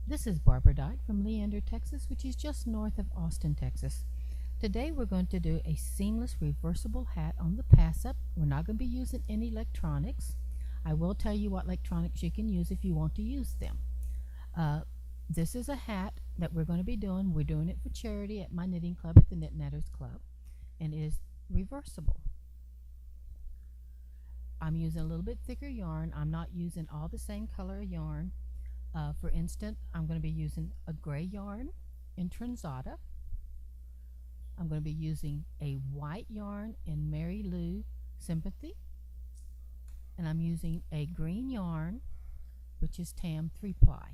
This is Barbara Dyke from Leander, Texas, which is just north of Austin, Texas. Today we're going to do a seamless reversible hat on the Passap. We're not going to be using any electronics. I will tell you what electronics you can use if you want to use them. This is a hat that we're going to be doing. We're doing it for charity at my knitting club at the Knit Natters Club, and it is reversible. I'm using a little bit thicker yarn. I'm not using all the same color of yarn. For instance, I'm going to be using a gray yarn in Transata. I'm going to be using a white yarn in Mary Lou Sympathy. And I'm using a green yarn, which is Tam 3-ply.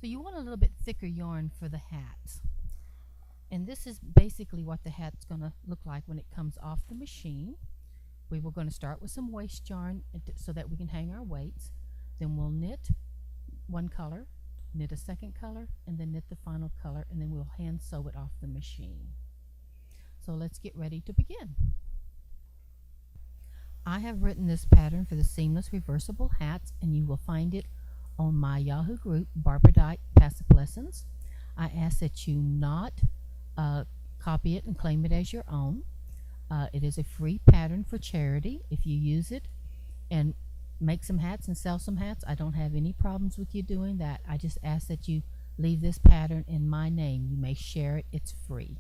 So you want a little bit thicker yarn for the hats. And this is basically what the hat's going to look like when it comes off the machine. We were going to start with some waste yarn so that we can hang our weights. Then we'll knit one color, knit a second color, and then knit the final color, and then we'll hand sew it off the machine. So let's get ready to begin. I have written this pattern for the seamless reversible hats, and you will find it on my Yahoo group, Barbara Dyke Passap Lessons. I ask that you not copy it and claim it as your own. It is a free pattern for charity. If you use it and make some hats and sell some hats, I don't have any problems with you doing that. I just ask that you leave this pattern in my name. You may share it. It's free.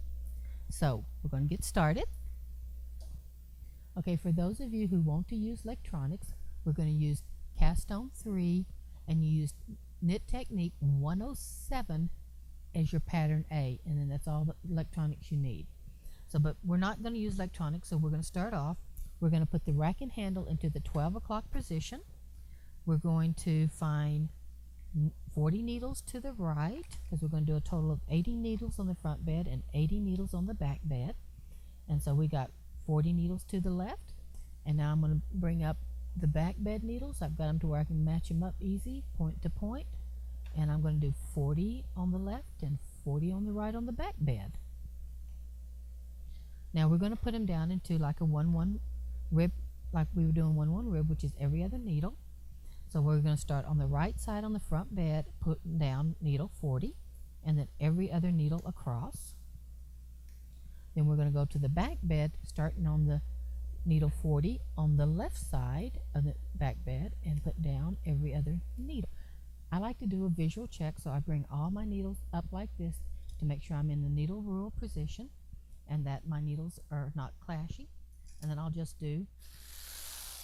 So we're going to get started. Okay, for those of you who want to use electronics, we're going to use Cast On 3 and use Knit Technique 107 as your pattern A, and then that's all the electronics you need. So, but we're not going to use electronics, so we're going to start off. We're going to put the racking handle into the 12 o'clock position. We're going to find 40 needles to the right, because we're going to do a total of 80 needles on the front bed and 80 needles on the back bed. And so we got 40 needles to the left. And now I'm going to bring up the back bed needles. I've got them to where I can match them up easy, point to point. And I'm going to do 40 on the left and 40 on the right on the back bed. Now we're going to put them down into like a 1-1 rib, like we were doing 1-1 rib, which is every other needle. So we're going to start on the right side on the front bed, putting down needle 40, and then every other needle across. Then we're going to go to the back bed, starting on the needle 40 on the left side of the back bed, and put down every other needle. I like to do a visual check, so I bring all my needles up like this to make sure I'm in the needle rule position and that my needles are not clashing. And then I'll just do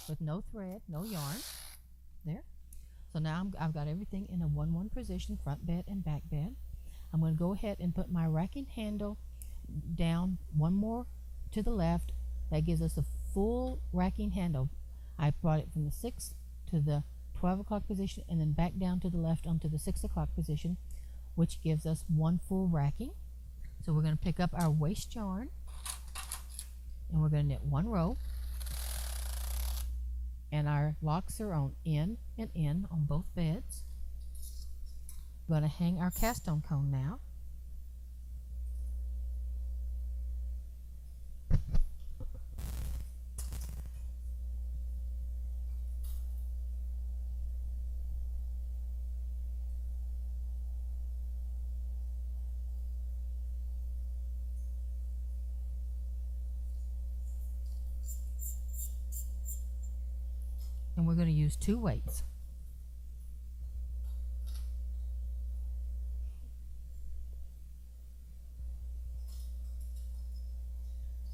with no thread, no yarn. There. So now I've got everything in a 1-1 position, front bed and back bed. I'm going to go ahead and put my racking handle down one more to the left. That gives us a full racking handle. I brought it from the 6 to the 12 o'clock position and then back down to the left onto the 6 o'clock position, which gives us one full racking. So we're going to pick up our waste yarn and we're going to knit one row. And our locks are on in and in on both beds. We're going to hang our cast on cone now. And we're going to use 2 weights.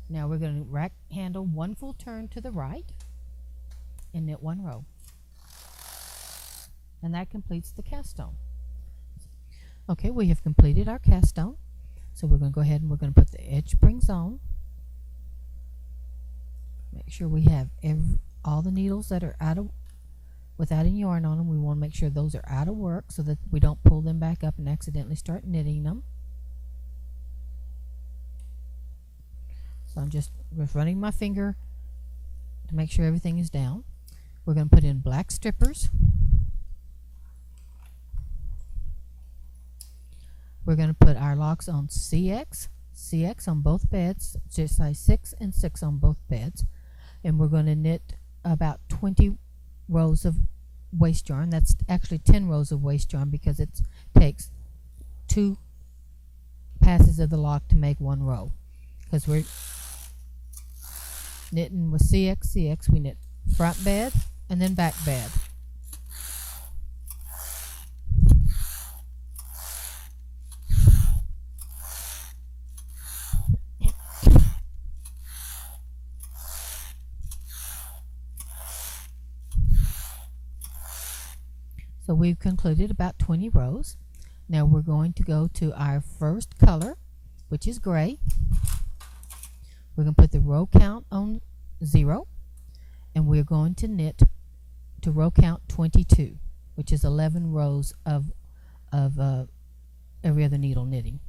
Now we're going to rack handle one full turn to the right and knit one row. And that completes the cast on. Okay, we have completed our cast on. So we're going to go ahead and we're going to put the edge springs on. Make sure we have all the needles that are without any yarn on them. We want to make sure those are out of work so that we don't pull them back up and accidentally start knitting them. So I'm just running my finger to make sure everything is down. We're going to put in black strippers. We're going to put our locks on CX on both beds, just size 6 and 6 on both beds. And we're going to knit about 20 rows of waste yarn. That's actually 10 rows of waste yarn because it takes 2 passes of the lock to make 1 row, because we're knitting with CX. We knit front bed and then back bed. So we've concluded about 20 rows. Now we're going to go to our first color, which is gray. We're going to put the row count on 0, and we're going to knit to row count 22, which is 11 rows of every other needle knitting.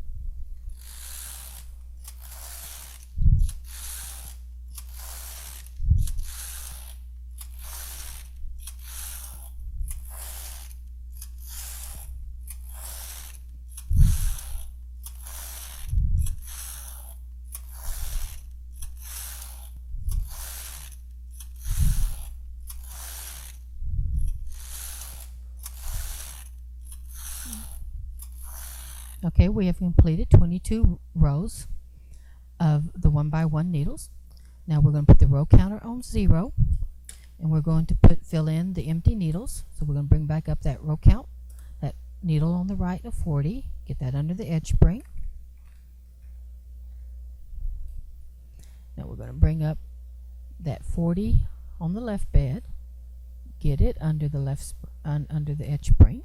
Okay, we have completed 22 rows of the 1x1 needles. Now we're going to put the row counter on 0, and we're going to fill in the empty needles. So we're going to bring back up that row count, that needle on the right of 40, get that under the edge spring. Now we're going to bring up that 40 on the left bed, get it under the under the edge spring.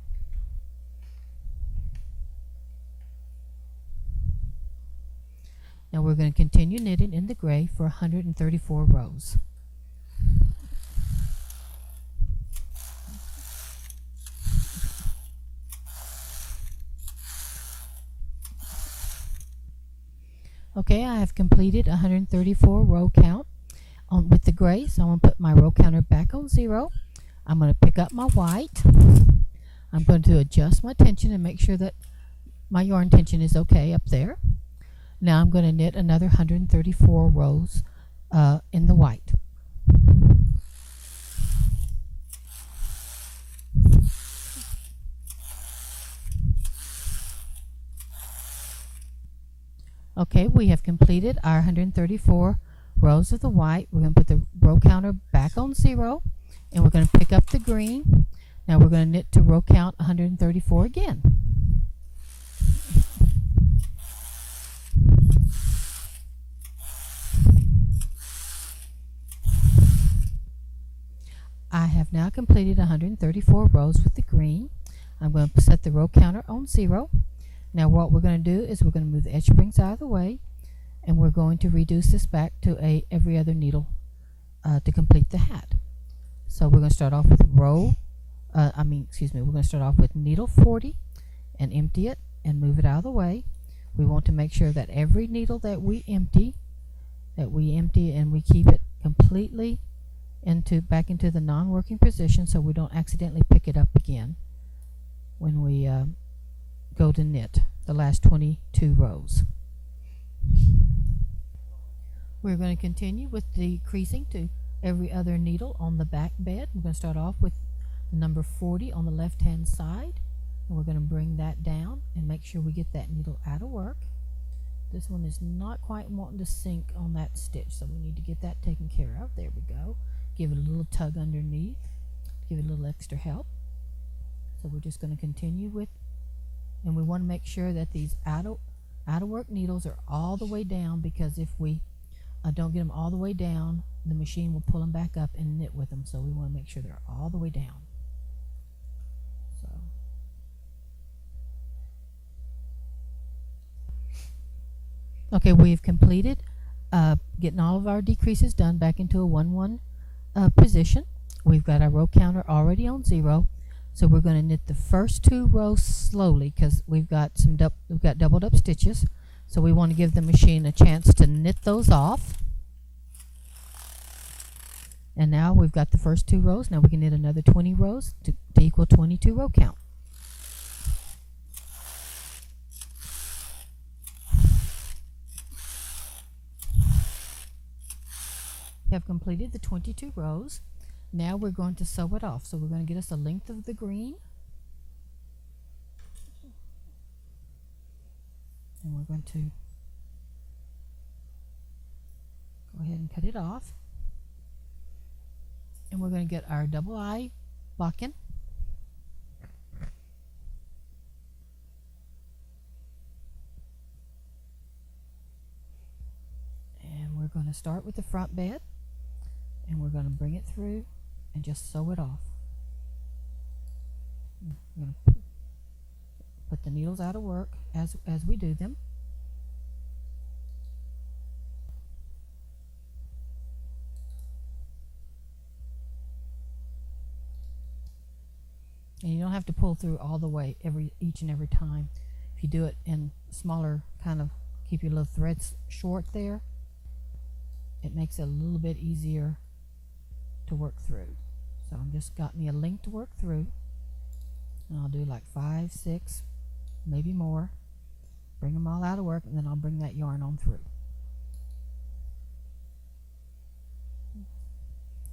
Now we're going to continue knitting in the gray for 134 rows. Okay, I have completed 134 row count with the gray, so I'm going to put my row counter back on 0. I'm going to pick up my white. I'm going to adjust my tension and make sure that my yarn tension is okay up there. Now I'm going to knit another 134 rows in the white. Okay, we have completed our 134 rows of the white. We're going to put the row counter back on 0, and we're going to pick up the green. Now we're going to knit to row count 134 again. I have now completed 134 rows with the green. I'm going to set the row counter on 0. Now what we're going to do is we're going to move the edge springs out of the way, and we're going to reduce this back to every other needle to complete the hat. So we're going to start off with we're going to start off with needle 40 and empty it and move it out of the way. We want to make sure that every needle that we empty and we keep it completely back into the non-working position, so we don't accidentally pick it up again when we go to knit the last 22 rows. We're going to continue with decreasing to every other needle on the back bed. We're going to start off with the number 40 on the left hand side, and we're going to bring that down and make sure we get that needle out of work. This one is not quite wanting to sink on that stitch, so we need to get that taken care of. There we go. Give it a little tug underneath, give it a little extra help. So we're just going to continue with, and we want to make sure that these out of work needles are all the way down, because if we don't get them all the way down, the machine will pull them back up and knit with them. So we want to make sure they're all the way down. So okay, we've completed getting all of our decreases done back into a 1-1 position. We've got our row counter already on 0, so we're going to knit the first 2 rows slowly, because we've got doubled up stitches, so we want to give the machine a chance to knit those off. And now we've got the first 2 rows. Now we can knit another 20 rows to equal 22 row count. We have completed the 22 rows. Now we're going to sew it off. So we're going to get us a length of the green. going to go ahead and cut it off. And we're going to get our double eye bucking. And we're going to start with the front bed, and we're going to bring it through and just sew it off. I'm going to put the needles out of work as we do them. And you don't have to pull through all the way each and every time. If you do it in smaller, kind of keep your little threads short there, it makes it a little bit easier to work through. So I've just got me a length to work through, and I'll do like 5, 6, maybe more. Bring them all out of work, and then I'll bring that yarn on through.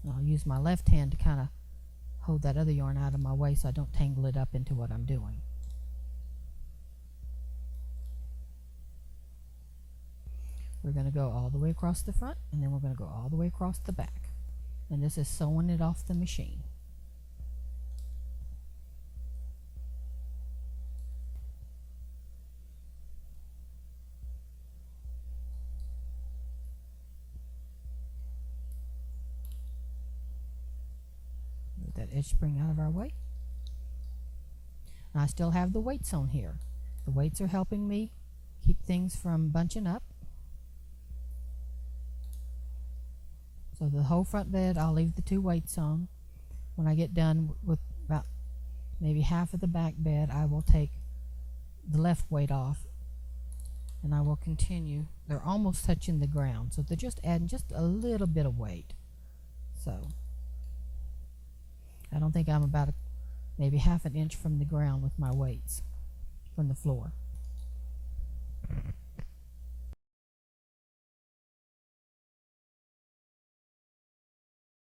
And I'll use my left hand to kind of hold that other yarn out of my way so I don't tangle it up into what I'm doing. We're going to go all the way across the front, and then we're going to go all the way across the back. And this is sewing it off the machine. Move that edge spring out of our way. And I still have the weights on here. The weights are helping me keep things from bunching up. So the whole front bed, I'll leave the 2 weights on. When I get done with about maybe half of the back bed, I will take the left weight off, and I will continue. They're almost touching the ground, so they're just adding just a little bit of weight. So I don't think I'm about maybe half an inch from the ground with my weights from the floor.